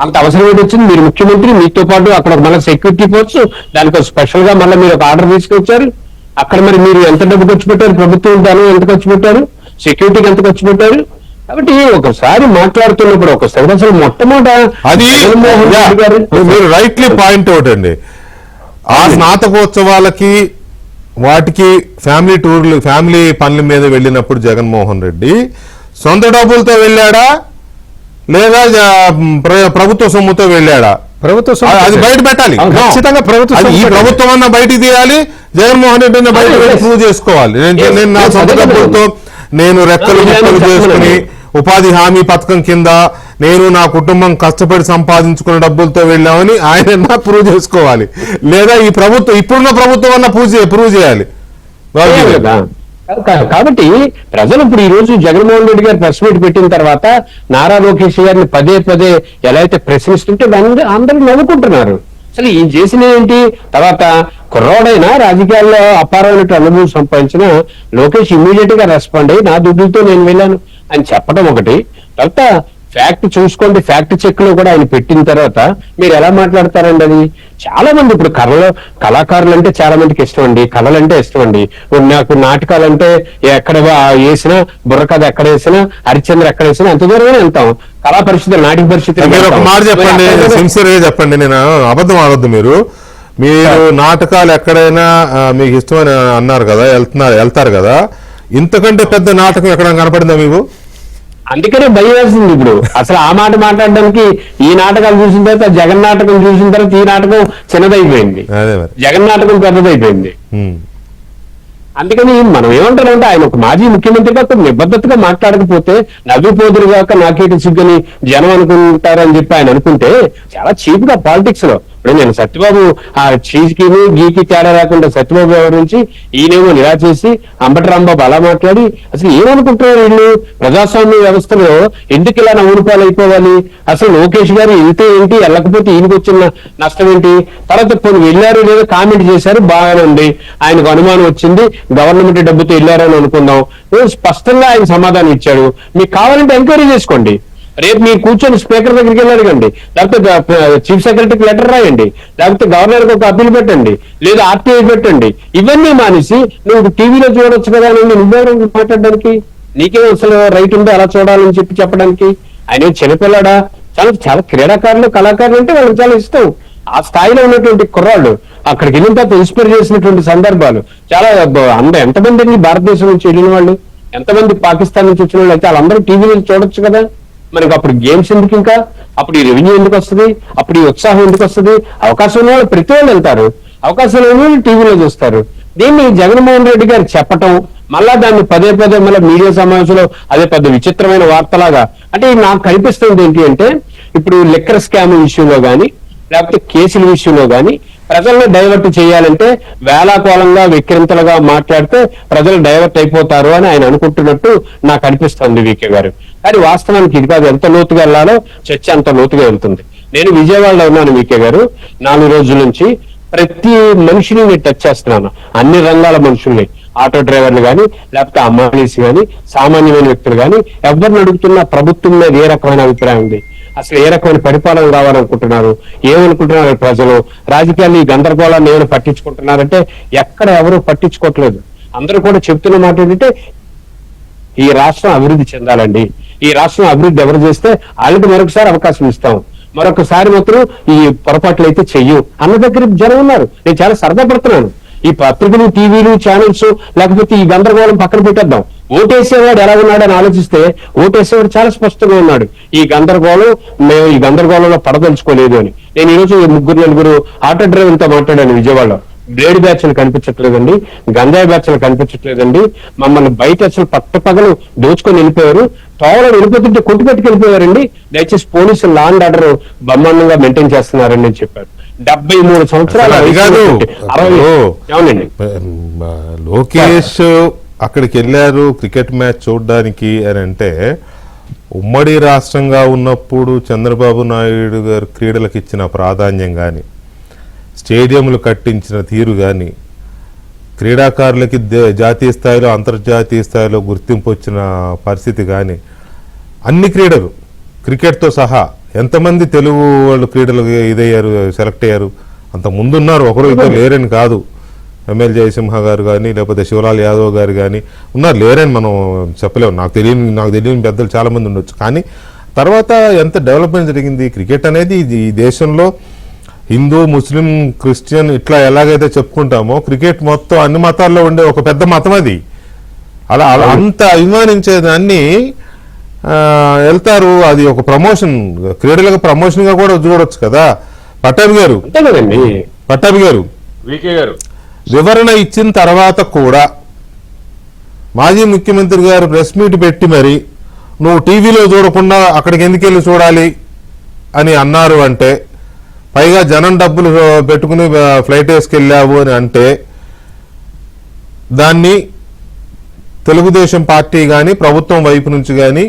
అంత అవసరం ఏంటి వచ్చింది? మీరు ముఖ్యమంత్రి, మీతో పాటు అక్కడ మళ్ళీ సెక్యూరిటీ ఫోర్స్, దానికి స్పెషల్ గా మళ్ళీ మీరు ఒక ఆర్డర్ తీసుకొచ్చారు. అక్కడ మరి మీరు ఎంత డబ్బు ఖర్చు పెట్టారు? ప్రభుత్వం దాని ఎంత ఖర్చు పెట్టారు? సెక్యూరిటీకి ఎంత ఖర్చు పెట్టారు? కాబట్టి ఒకసారి మాట్లాడుతున్నప్పుడు ఒకసారి అసలు అది మీరు రైట్లీ పాయింట్ అవుట్ అండి. ఆ స్నాతకోత్సవాలకి వాటికి ఫ్యామిలీ టూర్లు, ఫ్యామిలీ పనుల మీద వెళ్ళినప్పుడు జగన్మోహన్ రెడ్డి సొంత డబ్బులతో వెళ్ళాడా లేదా ప్రభుత్వ సొమ్ముతో వెళ్ళాడా? ప్రభుత్వ అది బయట పెట్టాలి. ఖచ్చితంగా ఈ ప్రభుత్వం అన్న బయట తీయాలి, జగన్మోహన్ రెడ్డి అన్న బయట ప్రూవ్ చేసుకోవాలి. నేను నా సొంత డబ్బులతో నేను రెక్కలు ముక్కలు చేసుకుని ఉపాధి హామీ పథకం కింద నేను నా కుటుంబం కష్టపడి సంపాదించుకున్న డబ్బులతో వెళ్ళామని ఆయన ప్రూవ్ చేసుకోవాలి. లేదా ఈ ప్రభుత్వం, ఇప్పుడున్న ప్రభుత్వం అన్న ప్రూవ్ చేయాలి. కాబట్టి ప్రజలు ఇప్పుడు ఈ రోజు జగన్మోహన్ రెడ్డి గారు ప్రెస్ మీట్ పెట్టిన తర్వాత నారా లోకేష్ గారిని పదే పదే ఎలా అయితే ప్రశ్నిస్తుంటే అందరూ నవ్వుకుంటున్నారు. అసలు ఈ చేసిన ఏంటి? తర్వాత కుర్రోడైనా రాజకీయాల్లో అపారమైన అనుభవం సంపాదించిన లోకేష్ ఇమ్మీడియట్ గా రెస్పాండ్ అయ్యి నా దుడ్డుతో నేను వెళ్ళాను అని చెప్పడం ఒకటి. తర్వాత ఫ్యాక్ట్ చూసుకోండి, ఫ్యాక్ట్ చెక్ లో కూడా ఆయన పెట్టిన తర్వాత మీరు ఎలా మాట్లాడతారండి? అది చాలా మంది ఇప్పుడు కళాకారులు అంటే చాలా మందికి ఇష్టం అండి, కళలు అంటే ఇష్టం అండి. నాకు నాటకాలు అంటే ఎక్కడ వేసినా, బుర్రకథ ఎక్కడ వేసినా, హరిశ్చంద్ర ఎక్కడ వేసినా ఎంత దూరమే వెళ్తాం. కళా పరిస్థితులు, నాటిక పరిస్థితులు. మీరు ఒక మాట చెప్పండి, సిన్సియర్ గా చెప్పండి, నేను అబద్ధం ఆడొద్దు. మీరు నాటకాలు ఎక్కడైనా మీకు ఇష్టమని అన్నారు కదా, వెళ్తారు కదా, ఇంతకంటే పెద్ద నాటకం ఎక్కడ కనపడిందా మీకు? అందుకనే భయం వేసింది ఇప్పుడు. అసలు ఆ మాట మాట్లాడడానికి ఈ నాటకాలు చూసిన తర్వాత, జగన్ నాటకం చూసిన తర్వాత ఈ నాటకం చిన్నదైపోయింది, జగన్ నాటకం పెద్దదైపోయింది. అందుకని మనం ఏమంటారంటే ఆయన ఒక మాజీ ముఖ్యమంత్రిగా నిబద్ధతగా మాట్లాడకపోతే నవ్విపోదురు కాక నాకేటి సిగ్గని జనం అనుకుంటారని చెప్పి ఆయన అనుకుంటే చాలా చీప్ గా పాలిటిక్స్ లో. ఇప్పుడు నేను సత్యబాబు ఆ చీజ్కి గీకి తేడా రాకుండా సత్యబాబు ఎవరి నుంచి ఈయనేమో ఇలా చేసి అంబటి రాంబాబు అలా మాట్లాడి అసలు ఏమనుకుంటున్నారు వీళ్ళు? ప్రజాస్వామ్య వ్యవస్థలో ఎందుకు ఇలా నవ్వుపాలు అయిపోవాలి? అసలు లోకేష్ గారు ఇంతే ఏంటి, వెళ్ళకపోతే ఈయనకి వచ్చిన నష్టం ఏంటి? తర్వాత కొన్ని వెళ్ళారు లేదా కామెంట్ చేశారు, బాగానే ఉంది, ఆయనకు అనుమానం వచ్చింది, గవర్నమెంట్ డబ్బుతో వెళ్ళారని అనుకుందాం. స్పష్టంగా ఆయన సమాధానం ఇచ్చాడు. మీకు కావాలంటే ఎంక్వైరీ చేసుకోండి. రేపు మీరు కూర్చొని స్పీకర్ దగ్గరికి వెళ్ళారండి, లేకపోతే చీఫ్ సెక్రటరీకి లెటర్ రాయండి, లేకపోతే గవర్నర్కి ఒక అప్పీల్ పెట్టండి, లేదా ఆర్టీఐ పెట్టండి. ఇవన్నీ మానేసి నువ్వు టీవీలో చూడొచ్చు కదా అని నువ్వెవరు మాట్లాడడానికి? నీకేం అసలు రైట్ ఉందో అలా చూడాలని చెప్పడానికి? ఆయన చిన్నపిల్లాడా? చాలా క్రీడాకారులు, కళాకారులు అంటే వాళ్ళకి చాలా ఇష్టం. ఆ స్థాయిలో ఉన్నటువంటి కుర్రాళ్ళు అక్కడికి వెళ్ళిన తర్వాత ఇన్స్పైర్ చేసినటువంటి సందర్భాలు చాలా. ఎంతమంది భారతదేశం నుంచి వెళ్ళిన వాళ్ళు, ఎంతమంది పాకిస్తాన్ నుంచి వచ్చిన వాళ్ళు అయితే వాళ్ళందరూ టీవీలో చూడొచ్చు కదా. మనకి అప్పుడు గేమ్స్ ఎందుకు? ఇంకా అప్పుడు ఈ రెవెన్యూ ఎందుకు వస్తుంది? అప్పుడు ఈ ఉత్సాహం ఎందుకు వస్తుంది? అవకాశం ఉన్న వాళ్ళు ప్రతి వాళ్ళు వెళ్తారు, అవకాశం లేని వాళ్ళు టీవీలో చూస్తారు. దీన్ని జగన్మోహన్ రెడ్డి గారు చెప్పటం, మళ్ళా దాన్ని పదే పదే మళ్ళీ మీడియా సమావేశంలో అదే పెద్ద విచిత్రమైన వార్తలాగా. అంటే నాకు కనిపిస్తుంది ఏంటి అంటే, ఇప్పుడు లిక్కర్ స్కామ్ ఇష్యూలో కానీ, లేకపోతే కేసుల విషయంలో కానీ ప్రజలను డైవర్ట్ చేయాలంటే వేలాకోలంగా విక్రింతలుగా మాట్లాడితే ప్రజలు డైవర్ట్ అయిపోతారు అని ఆయన అనుకుంటున్నట్టు నాకు అనిపిస్తుంది వికే గారు. కానీ వాస్తవానికి ఇది కాదు, ఎంత లోతుగా వెళ్ళాలో చర్చ అంత లోతుగా వెళ్తుంది. నేను విజయవాడలో ఉన్నాను వికే గారు, 4 రోజుల నుంచి ప్రతి మనిషిని నేను టచ్ చేస్తున్నాను, అన్ని రంగాల మనుషుల్ని, ఆటో డ్రైవర్లు కానీ లేకపోతే అమ్మాయిస్ కానీ సామాన్యమైన వ్యక్తులు కానీ ఎవరిని అడుగుతున్నా ప్రభుత్వం మీద ఏ రకమైన అభిప్రాయం ఉంది, అసలు ఏ రకమైన పరిపాలన కావాలనుకుంటున్నారు, ఏమనుకుంటున్నారు ప్రజలు, రాజకీయాలు ఈ గందరగోళాన్ని ఏమైనా పట్టించుకుంటున్నారంటే ఎక్కడ ఎవరు పట్టించుకోవట్లేదు. అందరూ కూడా చెప్తున్న మాట ఏంటంటే ఈ రాష్ట్రం అభివృద్ధి చెందాలండి, ఈ రాష్ట్రం అభివృద్ధి ఎవరు చేస్తే వాళ్ళకి మరొకసారి అవకాశం ఇస్తాం, మరొకసారి మాత్రం ఈ పొరపాట్లు అయితే చెయ్యం అన్న దగ్గర జనం ఉన్నారు. నేను చాలా సరదా పడుతున్నాను. ఈ పత్రికలు, టీవీలు, ఛానల్స్ లేకపోతే ఈ గందరగోళం పక్కన పెట్టేద్దాం. ఓటేసేవాడు ఎలా ఉన్నాడని ఆలోచిస్తే ఓటేసేవాడు చాలా స్పష్టంగా ఉన్నాడు. ఈ గందరగోళం మేము ఈ గందరగోళంలో పడదలుచుకోలేదు అని. నేను ఈరోజు 3-4 ఆటో డ్రైవర్లతో మాట్లాడాను విజయవాడలో. బ్లేడ్ బ్యాచ్లు కనిపించట్లేదండి, గంజాయి బ్యాచ్లు కనిపించట్లేదండి, మమ్మల్ని బయట అసలు పట్టపగలు దోచుకొని వెళ్ళిపోయారు, తోవలో వెళ్ళిపోతుంటే కొట్టుపెట్టుకు వెళ్ళిపోయారండి, దయచేసి పోలీసులు లా అండ్ ఆర్డర్ బ్రహ్మాండంగా మెయింటైన్ చేస్తున్నారని నేను చెప్పాను. 73 సంవత్సరాలు అవునండి. లోకేష్ అక్కడికి వెళ్ళారు క్రికెట్ మ్యాచ్ చూడడానికి అని అంటే, ఉమ్మడి రాష్ట్రంగా ఉన్నప్పుడు చంద్రబాబు నాయుడు గారు క్రీడలకు ఇచ్చిన ప్రాధాన్యం కానీ, స్టేడియంలు కట్టించిన తీరు కానీ, క్రీడాకారులకి జాతీయ స్థాయిలో అంతర్జాతీయ స్థాయిలో గుర్తింపు వచ్చిన పరిస్థితి కానీ, అన్ని క్రీడలు క్రికెట్తో సహా ఎంతమంది తెలుగు వాళ్ళు క్రీడలు ఇదయ్యారు, సెలెక్ట్ అయ్యారు, అంత ముందున్నారు, ఒకరు ఇద్దరు లేరని కాదు. ఎమ్మెల్యే జయసింహ గారు కానీ లేకపోతే శివలాల్ యాదవ్ గారు కానీ ఉన్నారు, లేరని మనం చెప్పలేము. నాకు తెలియని పెద్దలు చాలామంది ఉండొచ్చు. కానీ తర్వాత ఎంత డెవలప్మెంట్ జరిగింది క్రికెట్ అనేది. ఈ దేశంలో హిందూ, ముస్లిం, క్రిస్టియన్ ఇట్లా ఎలాగైతే చెప్పుకుంటామో క్రికెట్ మొత్తం అన్ని మతాల్లో ఉండే ఒక పెద్ద మతం అది. అలా అంత అభిమానించేదాన్ని వెళ్తారు. అది ఒక ప్రమోషన్, క్రీడలకు ప్రమోషన్ గా కూడా చూడొచ్చు కదా. పట్టాభి గారు వివరణ ఇచ్చిన తర్వాత కూడా మాజీ ముఖ్యమంత్రి గారు ప్రెస్ మీట్ పెట్టి మరి నువ్వు టీవీలో చూడకుండా అక్కడికి ఎందుకు వెళ్ళి చూడాలి అని అన్నారు అంటే, పైగా జనం డబ్బులు పెట్టుకుని ఫ్లైట్ వేసుకెళ్ళావు అని అంటే, దాన్ని తెలుగుదేశం పార్టీ కానీ ప్రభుత్వం వైపు నుంచి కానీ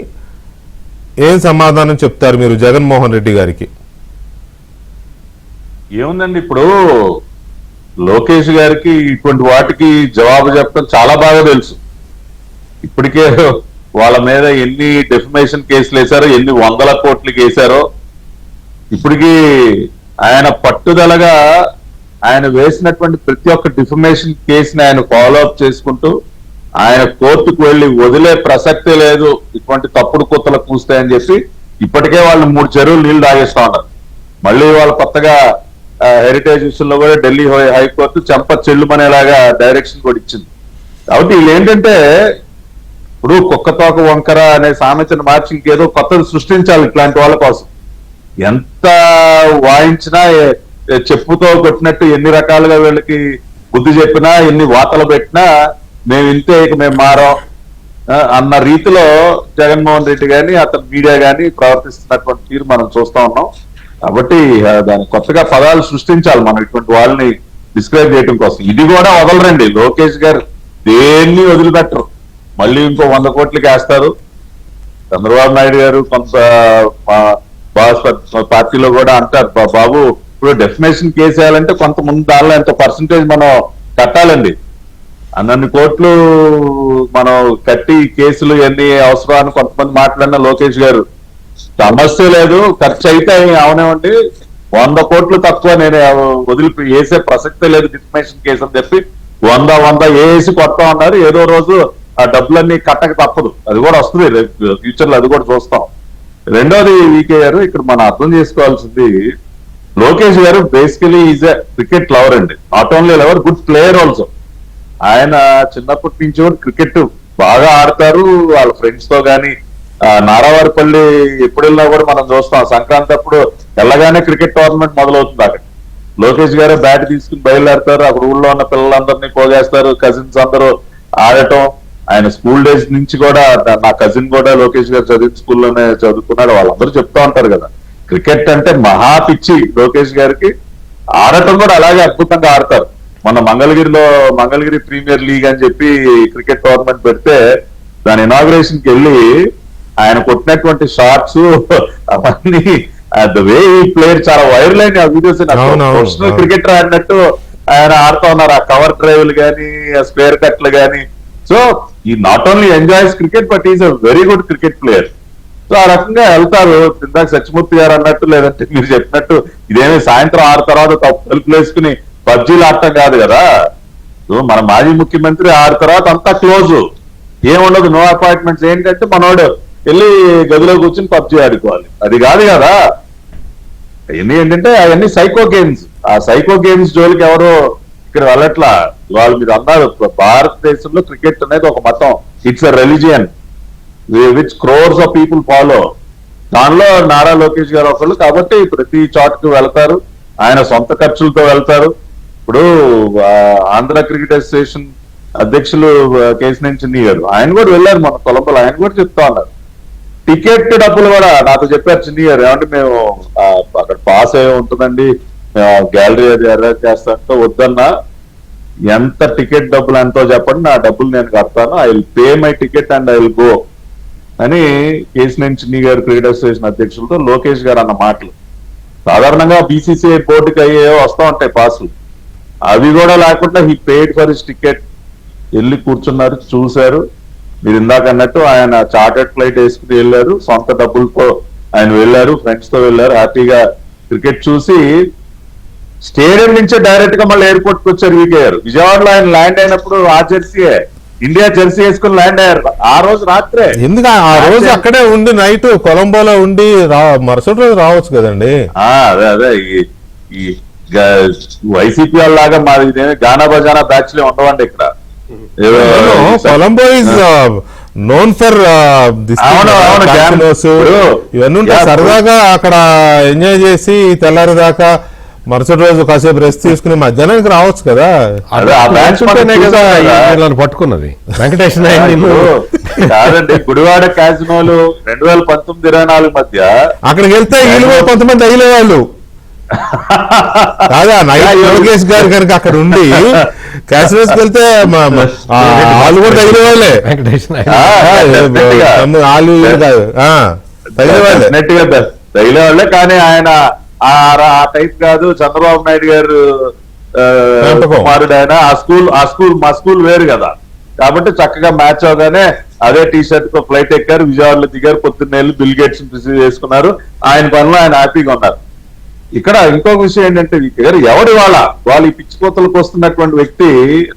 ఏం సమాధానం చెప్తారు మీరు జగన్మోహన్ రెడ్డి గారికి? ఏముందండి, ఇప్పుడు లోకేష్ గారికి ఇటువంటి వాటికి జవాబు చెప్పడం చాలా బాగా తెలుసు. ఇప్పటికే వాళ్ళ మీద ఎన్ని డెఫమేషన్ కేసులు వేశారో, ఎన్ని 100 కోట్లకి వేశారో. ఇప్పటికీ ఆయన పట్టుదలగా ఆయన వేసినటువంటి ప్రతి ఒక్క డిఫమేషన్ కేసుని ఆయన ఫాలో అప్ చేసుకుంటూ ఆయన కోర్టుకు వెళ్లి వదిలే ప్రసక్తే లేదు, ఇటువంటి తప్పుడు కూతలు కూస్తాయని చెప్పి ఇప్పటికే వాళ్ళు 3 చెరువులు నీళ్లు తాగేస్తా ఉన్నారు. మళ్ళీ వాళ్ళు కొత్తగా హెరిటేజ్ విషయంలో కూడా ఢిల్లీ హైకోర్టు చెంప చెల్లుమనేలాగా డైరెక్షన్ కూడా ఇచ్చింది. కాబట్టి వీళ్ళు ఏంటంటే, ఇప్పుడు కుక్కతోక వంకర అనే సామెతను మార్చి ఇంకేదో కొత్తది సృష్టించాలి ఇట్లాంటి వాళ్ళ కోసం. ఎంత వాయించినా, చెప్పుతో కొట్టినట్టు ఎన్ని రకాలుగా వీళ్ళకి బుద్ధి చెప్పినా, ఎన్ని వాతలు పెట్టినా మేము ఇంతే, ఇక మేము మారాం అన్న రీతిలో జగన్మోహన్ రెడ్డి గాని అతని మీడియా గాని ప్రవర్తిస్తున్నటువంటి తీరు మనం చూస్తా ఉన్నాం. కాబట్టి దాని కొత్తగా పదాలు సృష్టించాలి మనం ఇటువంటి వాళ్ళని డిస్క్రైబ్ చేయడం కోసం. ఇది కూడా వదలరండి, లోకేష్ గారు దేన్ని వదిలిపెట్టరు. మళ్ళీ ఇంకో 100 కోట్లకి వేస్తారు. చంద్రబాబు నాయుడు గారు కొంత పార్టీలో కూడా అంటారు, బాబు ఇప్పుడు డెఫినేషన్ కేసు వేయాలంటే కొంతమంది దానిలో ఎంత పర్సంటేజ్ మనం కట్టాలండి, అన్ని కోట్లు మనం కట్టి కేసులు ఎన్ని అవసరాన్ని కొంతమంది మాట్లాడిన లోకేష్ గారు సమస్య లేదు, ఖర్చు అయితే అవనేవండి, 100 కోట్లు తక్కువ నేను వేసే ప్రసక్తే లేదు డిఫమేషన్ కేసు అని చెప్పి 100 వేసి కొడతా ఉన్నారు. ఏదో రోజు ఆ డబ్బులన్నీ కట్టక తప్పదు, అది కూడా వస్తుంది ఫ్యూచర్ లో, అది కూడా చూస్తాం. రెండోది వీకే గారు, ఇక్కడ మనం అర్థం చేసుకోవాల్సింది, లోకేష్ గారు basically is a cricket lover అండి. Not only lover, good player also. ఆయన చిన్నప్పటి నుంచి కూడా క్రికెట్ బాగా ఆడతారు. వాళ్ళ ఫ్రెండ్స్ తో గానీ నారావారిపల్లి ఎప్పుడు వెళ్ళినా కూడా మనం చూస్తాం, సంక్రాంతి అప్పుడు వెళ్ళగానే క్రికెట్ టోర్నమెంట్ మొదలవుతుంది. అక్కడ లోకేష్ గారే బ్యాట్ తీసుకుని బయలుదేరతారు, అక్కడ ఊళ్ళో ఉన్న పిల్లలందరినీ పోగేస్తారు, కజిన్స్ అందరూ ఆడటం. ఆయన స్కూల్ డేస్ నుంచి కూడా, నా కజిన్ కూడా లోకేష్ గారు చదివిన స్కూల్లోనే చదువుకున్నాడు, వాళ్ళందరూ చెప్తా ఉంటారు కదా. క్రికెట్ అంటే మహా పిచ్చి లోకేష్ గారికి. ఆడటం కూడా అలాగే అద్భుతంగా ఆడతారు. మన మంగళగిరి ప్రీమియర్ లీగ్ అని చెప్పి క్రికెట్ టోర్నమెంట్ పెడితే దాని ఇనాగ్రేషన్ కి వెళ్ళి ఆయన కొట్టినటువంటి షాట్స్ అవన్నీ ద వే ఈ ప్లేయర్ చాలా వైరల్ అయిన ఆ వీడియోస్. ప్రొఫెషనల్ క్రికెటర్ ఆడినట్టు ఆయన ఆడుతూ ఉన్నారు. ఆ కవర్ డ్రైవ్లు గానీ, ఆ స్క్వేర్ కట్లు గానీ. సో ఈ not only enjoys cricket but is a very good cricket player. So ఆ రకంగా వెళ్తారు. ఇందాక సత్యమూర్తి గారు అన్నట్టు, లేదంటే మీరు చెప్పినట్టు ఇదేమి సాయంత్రం 6 తర్వాత తలుపులు వేసుకుని పబ్జీలు ఆడటం కాదు కదా. సో మన మాజీ ముఖ్యమంత్రి 6 తర్వాత అంతా క్లోజ్, ఏముండదు, నో అపాయింట్మెంట్స్. ఏంటంటే మనోడు వెళ్ళి గదిలో కూర్చుని పబ్జీ ఆడుకోవాలి, అది కాదు కదా. అవన్నీ ఏంటంటే అవన్నీ సైకో గేమ్స్. ఆ సైకో గేమ్స్ జోలికి ఎవరు ఇక్కడ వెళ్ళట్లా. వాళ్ళు మీరు అన్నారు, భారతదేశంలో క్రికెట్ అనేది ఒక మతం, it's a religion which crores of people follow. దానిలో నారా లోకేష్ గారు ఒకళ్ళు కాబట్టి ప్రతి చోటకు వెళ్తారు, ఆయన సొంత ఖర్చులతో వెళ్తారు. ఇప్పుడు ఆంధ్ర క్రికెట్ అసోసియేషన్ అధ్యక్షులు కేసినేని చిన్ని గారు, ఆయన కూడా వెళ్ళారు మన కొలంబోలో. ఆయన కూడా చెప్తా ఉన్నారు టికెట్ డబ్బులు కూడా నాతో చెప్పారు చిన్ని గారు. ఏమంటే మేము అక్కడ పాస్ అయ్యే ఉంటుందండి, గ్యాలరీ అది అరేంజ్ చేస్తాంటే వద్దన్నా, ఎంత టికెట్ డబ్బులు ఎంతో చెప్పండి, నా డబ్బులు నేను కడతాను, I will pay my ticket and I will go అని కేసినేని చిన్ని గారు క్రికెట్ అసోసియేషన్ అధ్యక్షులతో లోకేష్ గారు అన్న మాటలు. సాధారణంగా బీసీసీఐ బోర్డుకి అయ్యేవో వస్తూ ఉంటాయి పాసులు, అవి కూడా లేకుండా he paid for his ticket. వెళ్ళి కూర్చున్నారు, చూశారు. మీరు ఇందాక అన్నట్టు ఆయన చార్టర్డ్ ఫ్లైట్ వేసుకుని వెళ్ళారు, సొంత డబ్బులతో ఆయన వెళ్ళారు, ఫ్రెండ్స్ తో వెళ్ళారు, హ్యాపీగా క్రికెట్ చూసి స్టేడియం నుంచే డైరెక్ట్ గా మళ్ళీ ఎయిర్పోర్ట్ కి వచ్చారు వీకే గారు. విజయవాడలో ఆయన ల్యాండ్ అయినప్పుడు ఆ జెర్సీయే, ఇండియా జెర్సీ వేసుకుని ల్యాండ్ అయ్యారు ఆ రోజు రాత్రే. ఎందుకు ఆ రోజు అక్కడే ఉండి నైట్ కొలంబోలో ఉండి మరుసటి రోజు రావచ్చు కదండి. అదే ఈ వైసీపీ లాగా మాది గానా బజానా బ్యాచ్ లే ఉండవండి ఇక్కడ. కొలంబో ఇస్ నోన్ ఫర్ ఇవన్నీ ఉంటాయి. సరదాగా అక్కడ ఎంజాయ్ చేసి తెల్లారి దాకా మరుసటి రోజు కాసేపు రెస్ట్ తీసుకుని మధ్యాహ్నానికి రావచ్చు కదా. పట్టుకున్నది వెంకటేష్ నాయుడు. కాదండి, గుడివాడ క్యాసినోలు 2019-24 మధ్య అక్కడికి వెళ్తే వీళ్ళు కూడా కొంతమంది తగిలే వాళ్ళు కాదా. నైట్ లోకేష్ గారు కనుక అక్కడ ఉండి క్యాసినోస్ కి వెళ్తే వాళ్ళు కూడా తగిలే వాళ్ళే. వెంకటేష్ తగిలే వాళ్ళే. కానీ ఆయన ఆ టైప్ కాదు. చంద్రబాబు నాయుడు గారు కుమారుడు ఆయన. మా స్కూల్ వేరు కదా, కాబట్టి చక్కగా మ్యాచ్ అవగానే అదే టీ షర్ట్ తో ఫ్లైట్ ఎక్కారు, విజయవాడలో దిగారు, పొద్దున్నే బిల్ గేట్స్ రిసీవ్ చేసుకున్నారు. ఆయన పనిలో ఆయన హ్యాపీగా ఉన్నారు. ఇక్కడ ఇంకొక విషయం ఏంటంటే ఎవరి వాళ్ళు ఈ పిచ్చిపోతలకు వస్తున్నటువంటి వ్యక్తి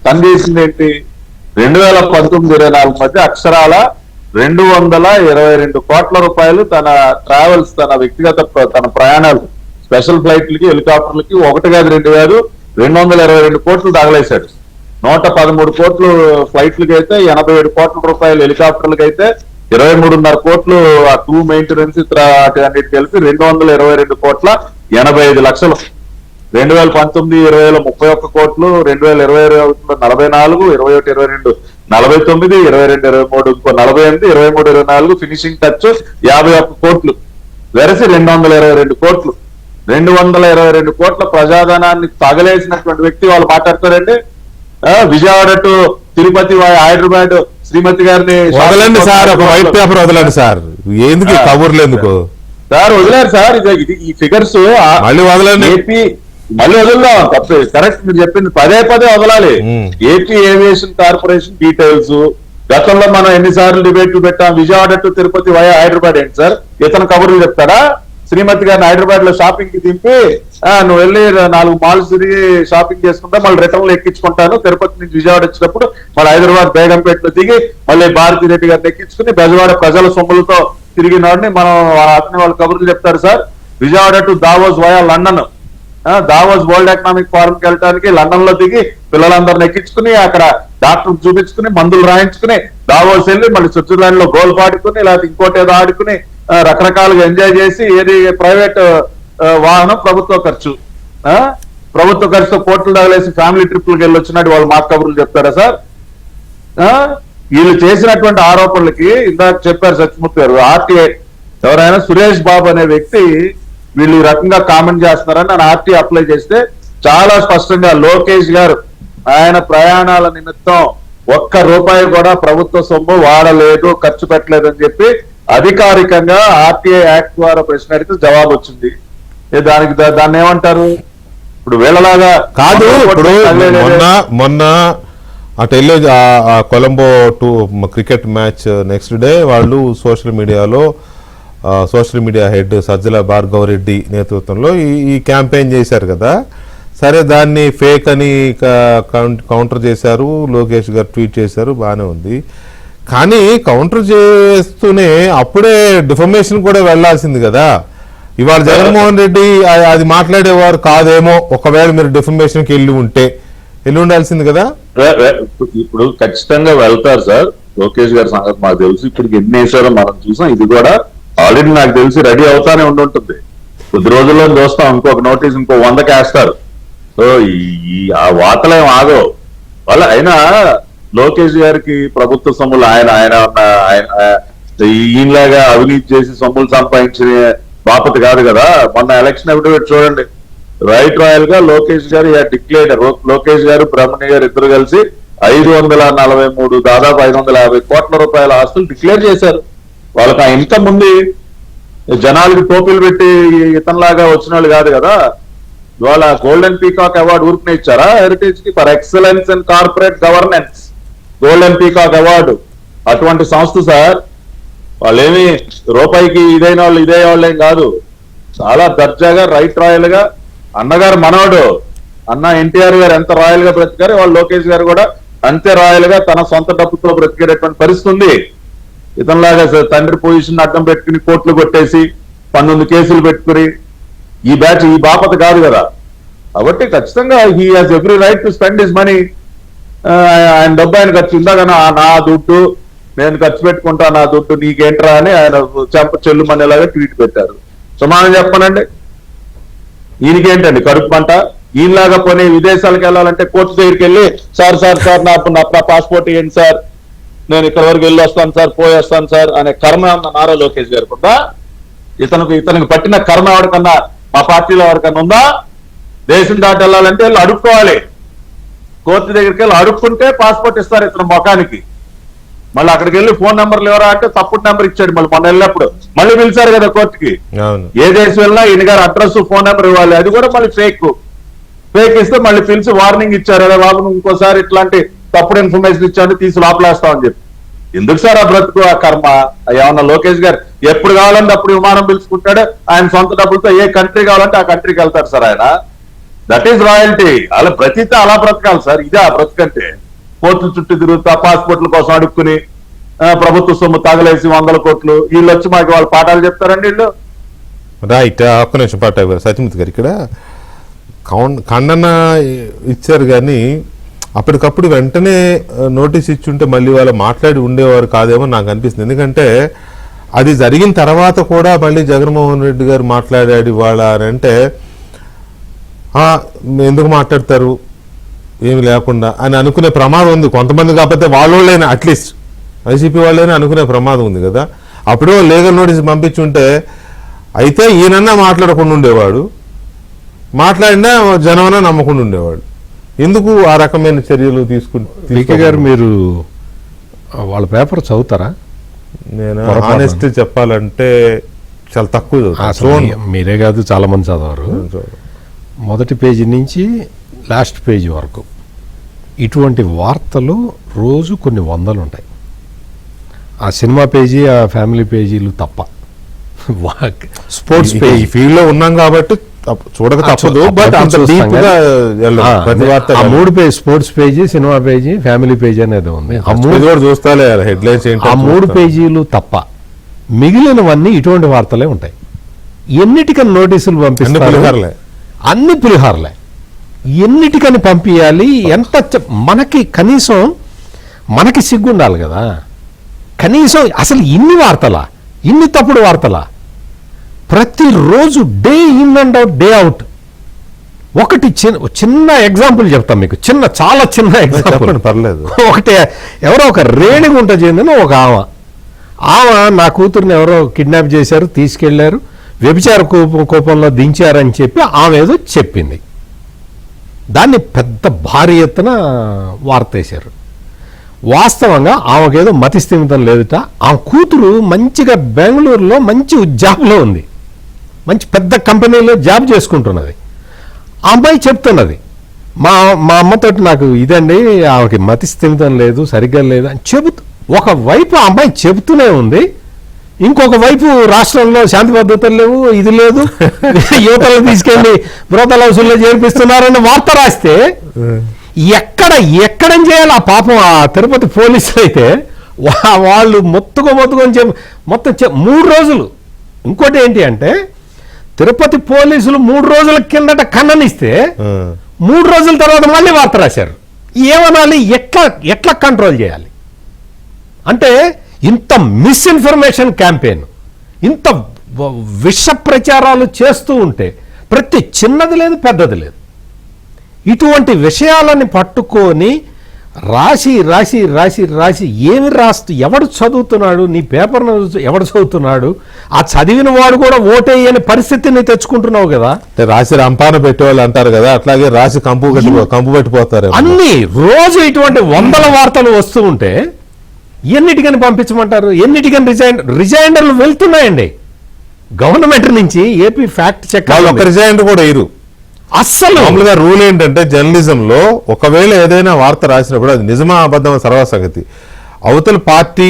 తను చేసింది ఏంటి, 2019-24 మధ్య అక్షరాల 222 కోట్ల రూపాయలు తన ట్రావెల్స్, తన వ్యక్తిగత తన ప్రయాణాలు, స్పెషల్ ఫ్లైట్లకి, హెలికాప్టర్లకి, 1 కాదు 2 కాదు 222 కోట్లు తగలేశాడు. 113 కోట్లు ఫ్లైట్లకి అయితే, 87 కోట్ల రూపాయలు హెలికాప్టర్లకి అయితే, 23.5 కోట్లు ఆ 2 మెయింటెనెన్స్ అన్నిటికి కలిపి 222 కోట్ల 85 లక్షలు. 2019-20లో 31 కోట్లు, 2020-21 44, 21-22 49, 22-23 ఇంకో 48, 23-24 ఫినిషింగ్ టచ్ 51 కోట్లు, వెరసి 222 కోట్లు. 222 కోట్ల ప్రజాధనాన్ని తగలేసినటువంటి వ్యక్తి వాళ్ళు మాట్లాడతారండి. విజయవాడ టు తిరుపతి, హైదరాబాద్ శ్రీమతి గారిని వదలండి సార్, ఒక వైట్ పేపర్ వదలండి సార్, ఎందుకు కబుర్లు ఎందుకు సార్. వదిలేరు సార్, ఇది ఈ ఫిగర్స్ మళ్ళీ వదలండి. ఏపీ మళ్ళీ వదులుదాం, తప్పే, కరెక్ట్ మీరు చెప్పింది, పదే వదలాలి. ఏపీ ఏవియేషన్ కార్పొరేషన్ డీటెయిల్స్ గతంలో మనం ఎన్నిసార్లు డిబేట్లు పెట్టాం. విజయవాడ టు తిరుపతి వయా హైదరాబాద్ ఏంటి సార్, ఇతను కబుర్లు చెప్తారా? శ్రీమతి గారిని హైదరాబాద్ లో షాపింగ్ కి దింపి నువ్వు వెళ్ళి 4 మాల్స్ తిరిగి షాపింగ్ చేసుకుంటా, మళ్ళీ రిటర్న్ లో ఎక్కించుకుంటాను, తిరుపతి నుంచి విజయవాడ వచ్చినప్పుడు మళ్ళీ హైదరాబాద్ బేగంపేటలో దిగి మళ్ళీ భారతి రెడ్డి గారిని ఎక్కించుకుని బెజవాడ ప్రజల సొమ్ములతో తిరిగిన వాడిని మనం అతని వాళ్ళు కబుర్లు చెప్తారు sir. Vijayawada to Davos via London, Davos world economic forum కి వెళ్ళడానికి లండన్ లో దిగి పిల్లలందరిని ఎక్కించుకుని అక్కడ డాక్టర్ చూపించుకుని మందులు రాయించుకుని దావోస్ వెళ్ళి మళ్ళీ స్విట్జర్లాండ్ లో గోల్ఫ్ ఆడుకుని లేకపోతే ఇంకోటి ఏదో ఆడుకుని రకరకాలుగా ఎంజాయ్ చేసి, ఏది ప్రైవేట్ వాహనం ప్రభుత్వ ఖర్చు, ప్రభుత్వ ఖర్చుతో కోట్లు తగలేసి ఫ్యామిలీ ట్రిప్లకు వెళ్ళి వచ్చినట్టు వాళ్ళు మాకు కబుర్లు చెప్తారా సార్? వీళ్ళు చేసినటువంటి ఆరోపణలకి ఇందాక చెప్పారు సత్యమూర్తి గారు, ఆర్టీఐ ఎవరైనా సురేష్ బాబు అనే వ్యక్తి వీళ్ళు ఈ రకంగా కామెంట్ చేస్తున్నారని నేను ఆర్టీ అప్లై చేస్తే చాలా స్పష్టంగా లోకేష్ గారు ఆయన ప్రయాణాల నిమిత్తం ఒక్క రూపాయి కూడా ప్రభుత్వ సొమ్ము వాడలేదు, ఖర్చు పెట్టలేదని చెప్పి అధికారికంగా ఆర్టీఐ యాక్ట్ ద్వారా ప్రశ్న అడిగితే జవాబు వచ్చింది. దాన్ని ఏమంటారు? ఇప్పుడు వీళ్ళలాగా కాదు. ఇప్పుడు మొన్న అటు వెళ్ళే ఆ Colombo cricket match next day వాళ్ళు social media head Sajjala Bhargava Reddy నేతృత్వంలో ఈ క్యాంపెయిన్ చేశారు కదా. సరే, దాన్ని ఫేక్ అని కౌంటర్ చేశారు, లోకేష్ గారు ట్వీట్ చేశారు, బాగానే ఉంది. కానీ కౌంటర్ చేస్తూనే అప్పుడే డిఫర్మేషన్ కూడా వెళ్లాల్సింది కదా. ఇవాళ జగన్మోహన్ రెడ్డి అది మాట్లాడేవారు కాదేమో, ఒకవేళ మీరు డిఫర్మేషన్కి వెళ్ళి ఉండాల్సింది కదా. ఇప్పుడు ఖచ్చితంగా వెళ్తారు సార్. లోకేష్ గారి సంగతి మాకు తెలుసు. ఇప్పటికి ఎన్ని వేసారో మనం చూసాం. ఇది కూడా ఆల్రెడీ నాకు తెలిసి రెడీ అవుతానే ఉంటుంది. కొద్ది రోజుల్లో చూస్తాం ఇంకొక నోటీస్ ఇంకో 100కి వేస్తారు. సో ఆ వార్తలేం ఆగవు. వాళ్ళ అయినా లోకేష్ గారికి ప్రభుత్వ సొమ్ములు ఆయన ఈయనలాగా అవినీతి చేసి సొమ్ములు సంపాదించిన బాపతి కాదు కదా. మొన్న ఎలక్షన్ అఫిడవిట్ చూడండి, రైట్ రాయల్ గా లోకేష్ గారు డిక్లేర్డ్, లోకేష్ గారు బ్రహ్మణి గారు ఇద్దరు కలిసి 543 దాదాపు 550 కోట్ల రూపాయల ఆస్తులు డిక్లేర్ చేశారు. వాళ్ళకి ఆ ఇన్కమ్ ఉంది. జనాలకి టోపీలు పెట్టి ఇతనిలాగా వచ్చిన వాళ్ళు కాదు కదా. ఇవాళ గోల్డెన్ పీకాక్ అవార్డు ఊరికనే ఇచ్చారా హెరిటేజ్ కి for excellence in corporate governance, golden peacock award. అటువంటి సంస్థ సార్. వాళ్ళేమి రూపాయికి ఇదే వాళ్ళేం కాదు. చాలా దర్జాగా రైట్ రాయల్ గా అన్నగారు మనవడు అన్న ఎన్టీఆర్ గారు ఎంత రాయల్ గా బ్రతికారు, వాళ్ళు లోకేష్ గారు కూడా అంతే రాయల్ గా తన సొంత డబ్బుతో బ్రతికేటటువంటి పరిస్థితి ఉంది. ఇతనిలాగా తండ్రి పొజిషన్ అడ్డం పెట్టుకుని కోట్లు కొట్టేసి 19 కేసులు పెట్టుకుని ఈ బాపత కాదు కదా. కాబట్టి ఖచ్చితంగా he has every right to spend his money. ఆయన డబ్బు ఆయన ఖర్చు ఇందాక నా దుడ్డు నేను ఖర్చు పెట్టుకుంటా, నా దుడ్డు నీకేంట్రా అని ఆయన చెల్లుమనేలాగా ట్వీట్ పెట్టారు. సమానం చెప్పనండి. ఈయనకేంటండి కడుపు పంట? ఈయనలాగా పోనీ విదేశాలకు వెళ్ళాలంటే కోర్టు దగ్గరికి వెళ్ళి సార్ నా పాస్పోర్ట్ ఇవ్వండి సార్, నేను ఇక్కడ వరకు వెళ్ళి వస్తాను సార్, పోయేస్తాను సార్ అనే కర్మ నారా లోకేష్ గారు కూడా. ఇతనికి పట్టిన కర్మ ఎవరికన్నా మా పార్టీలో ఎవరికన్నా ఉందా? దేశం దాటి వెళ్ళాలంటే వీళ్ళు అడుక్కోవాలి. కోర్టు దగ్గరికి వెళ్ళి అడుక్కుంటే పాస్పోర్ట్ ఇస్తారు ఇతని ముఖానికి. మళ్ళీ అక్కడికి వెళ్ళి ఫోన్ నెంబర్లు ఎవరా అంటే తప్పుడు నెంబర్ ఇచ్చాడు. మళ్ళీ మొన్న వెళ్ళినప్పుడు మళ్ళీ పిలిచారు కదా కోర్టుకి. ఏ దేశం వెళ్ళినా ఈయన గారు అడ్రస్ ఫోన్ నెంబర్ ఇవ్వాలి. అది కూడా మళ్ళీ ఫేక్ ఇస్తే మళ్ళీ పిలిచి వార్నింగ్ ఇచ్చారు. అదే బాబు ఇంకోసారి ఇట్లాంటి తప్పుడు ఇన్ఫర్మేషన్ ఇచ్చాను తీసి లోపలేస్తామని చెప్పి. ఎందుకు సార్ ఆ బ్రతుకు, ఆ కర్మ? ఏమన్నా లోకేష్ గారు ఎప్పుడు కావాలంటే అప్పుడు విమానం పిలుచుకుంటాడు. ఆయన సొంత డబ్బులతో ఏ కంట్రీ కావాలంటే ఆ కంట్రీకి వెళ్తారు సార్ ఆయన. That is royalty. అలా బ్రతితే అలా బ్రతకాలి సార్. ఇదే ఆ బ్రతుకంటే. కోర్టుల చుట్టూ తిరుగుతా పాస్పోర్ట్ల కోసం అడుక్కుని ప్రభుత్వ సొమ్ము తగలేసి 100 కోట్లు వీళ్ళు వచ్చి మాకు వాళ్ళు పాఠాలు చెప్తారండి వీళ్ళు. రైట్. ఒక్క నిమిషం పాట సత్యమూర్తి గారు, ఇక్కడ ఖండన ఇచ్చారు కానీ అప్పటికప్పుడు వెంటనే నోటీస్ ఇచ్చుంటే మళ్ళీ వాళ్ళు మాట్లాడి ఉండేవారు కాదేమో నాకు అనిపిస్తుంది. ఎందుకంటే అది జరిగిన తర్వాత కూడా మళ్ళీ జగన్మోహన్ రెడ్డి గారు మాట్లాడాడు ఇవాళ అని అంటే ఎందుకు మాట్లాడతారు ఏమి లేకుండా అని అనుకునే ప్రమాదం ఉంది. కొంతమంది కాకపోతే వాళ్ళైనా అట్లీస్ట్ వైసీపీ వాళ్ళైనా అనుకునే ప్రమాదం ఉంది కదా. అప్పుడే లీగల్ నోటీస్ పంపించుంటే అయితే ఈయనన్నా మాట్లాడకుండా ఉండేవాడు, మాట్లాడినా జనమన్నా నమ్మకుండా ఉండేవాడు. ఎందుకు ఆ రకమైన చర్యలు తీసుకుంటే గారు మీరు వాళ్ళ పేపర్ చదువుతారా? నేను ఆనెస్ట్ చెప్పాలంటే చాలా తక్కువ. మీరే కాదు చాలా మంది చదవరు. మొదటి పేజీ నుంచి లాస్ట్ పేజీ వరకు ఇటువంటి వార్తలు రోజు కొన్ని వందలు ఉంటాయి. ఆ సినిమా పేజీ ఆ ఫ్యామిలీ పేజీలు తప్ప. స్పోర్ట్స్ పేజీ ఫీల్డ్ లో ఉన్నాం కాబట్టి చూడక తప్పదు. బట్ అంత డీప్ గా ఆ 3 page sports page, cinema page, family page అనేది ఉంది. ఆ 3 చూస్తాలే హెడ్లైన్స్ ఏంటి. ఆ 3 పేజీలు తప్ప మిగిలినవన్నీ ఇటువంటి వార్తలే ఉంటాయి. ఎన్నిటికని నోటీసులు పంపిస్తారు? అన్ని పులిహారలే. ఎన్నిటికని పంపించాలి? ఎంత మనకి కనీసం మనకి సిగ్గుండాలి కదా. కనీసం అసలు ఇన్ని వార్తలా, ఇన్ని తప్పుడు వార్తలా? ప్రతిరోజు day in and out, day out. ఒకటి చిన్న ఎగ్జాంపుల్ చెప్తాం మీకు, చాలా చిన్న ఎగ్జాంపుల్. పర్లేదు. ఒకటి ఎవరో ఒక రేణిగుంట చెందిన ఒక ఆమె నా కూతుర్ని ఎవరో కిడ్నాప్ చేశారు, తీసుకెళ్లారు, వ్యభిచార కోపంలో దించారని చెప్పి ఆమె ఏదో చెప్పింది. దాన్ని పెద్ద భారీ ఎత్తున వార్తేశారు. వాస్తవంగా ఆమెకేదో మతి స్థిమితం లేదుట. ఆ కూతురు మంచిగా బెంగళూరులో మంచి జాబ్లో ఉంది, మంచి పెద్ద కంపెనీలో జాబ్ చేసుకుంటున్నది. ఆ అమ్మాయి చెప్తున్నది, మా అమ్మతోటి నాకు ఇదండి, ఆమెకి మతి స్థిమితం లేదు, సరిగ్గా లేదు అని చెబుతూ ఒకవైపు ఆ అమ్మాయి చెబుతూనే ఉంది, ఇంకొక వైపు రాష్ట్రంలో శాంతి భద్రతలు లేవు, ఇది లేదు, యువతలు తీసుకెళ్లి బ్రోతల హౌసుల్లో చేర్పిస్తున్నారని వార్త రాస్తే ఎక్కడేం చేయాలి? ఆ పాపం ఆ తిరుపతి పోలీసులు అయితే వాళ్ళు మొత్తుకొని మొత్తం 3 రోజులు. ఇంకోటి ఏంటి అంటే తిరుపతి పోలీసులు 3 రోజుల కిందట ఖండనిస్తే 3 రోజుల తర్వాత మళ్ళీ వార్త రాశారు. ఏమనాలి? ఎట్లా కంట్రోల్ చేయాలి? అంటే ఇంత మిస్ఇన్ఫర్మేషన్ క్యాంపెయిన్, ఇంత విష ప్రచారాలు చేస్తూ ఉంటే ప్రతి చిన్నది లేదు పెద్దది లేదు, ఇటువంటి విషయాలని పట్టుకొని రాసి రాసి రాసి రాసి ఏమి రాస్తూ ఎవడు చదువుతున్నాడు? నీ పేపర్ను ఎవడు చదువుతున్నాడు? ఆ చదివిన వాడు కూడా ఓటేయని పరిస్థితిని తెచ్చుకుంటున్నావు కదా. రాసి రంపాన పెట్టేవాళ్ళు అంటారు కదా, అట్లాగే రాసి కంపు పెట్టిపోతారు. అన్ని రోజు ఇటువంటి 100 వార్తలు వస్తూ ఉంటే ఎన్నిటికని పంపించమంటారు? ఎన్నిటికని రిజైండర్లు వెళ్తున్నాయండి గవర్నమెంట్ నుంచి. ఏపీ ఫ్యాక్ట్ చెక్ ఒక రిజైండర్ కూడా ఇరు. అస్సలు మామూలుగా రూల్ ఏంటంటే జర్నలిజంలో ఒకవేళ ఏదైనా వార్త రాసినప్పుడు అది నిజమా అబద్ధమా సర్వసంగతి, అవతల పార్టీ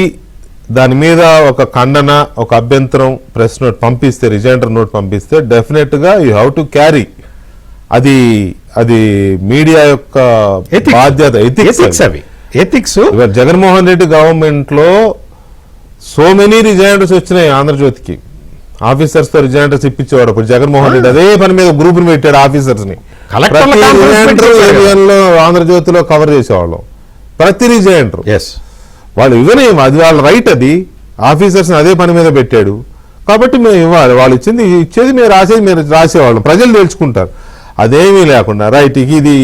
దాని మీద ఒక ఖండన, ఒక అభ్యంతరం, ప్రెస్ నోట్ పంపిస్తే, రిజైండర్ నోట్ పంపిస్తే డెఫినెట్ గా యూ హ్యావ్ టు క్యారీ. అది మీడియా యొక్క బాధ్యత, ఎథిక్స్. అవి ఎథిక్స్. జగన్మోహన్ రెడ్డి గవర్నమెంట్ లో సో మెనీ రిజైండర్స్ వచ్చినాయి. ఆంధ్రజ్యోతికి ఆఫీసర్స్ తో రిజైండర్స్ ఇప్పించేవాడు. ఇప్పుడు జగన్మోహన్ రెడ్డి అదే పని మీద గ్రూప్ ని పెట్టాడు ఆఫీసర్స్ ని. ఆంధ్రజ్యోతిలో కవర్ చేసేవాళ్ళం ప్రతి రిజైండర్. వాళ్ళు ఇవ్వనేం, అది వాళ్ళ రైట్. అది ఆఫీసర్స్ అదే పని మీద పెట్టాడు కాబట్టి మేము ఇవ్వాలి. వాళ్ళు ఇచ్చేది మేము రాసేది మేము రాసేవాళ్ళం. ప్రజలు తెలుసుకుంటారు. అదేమీ లేకుండా రైట్ ఇది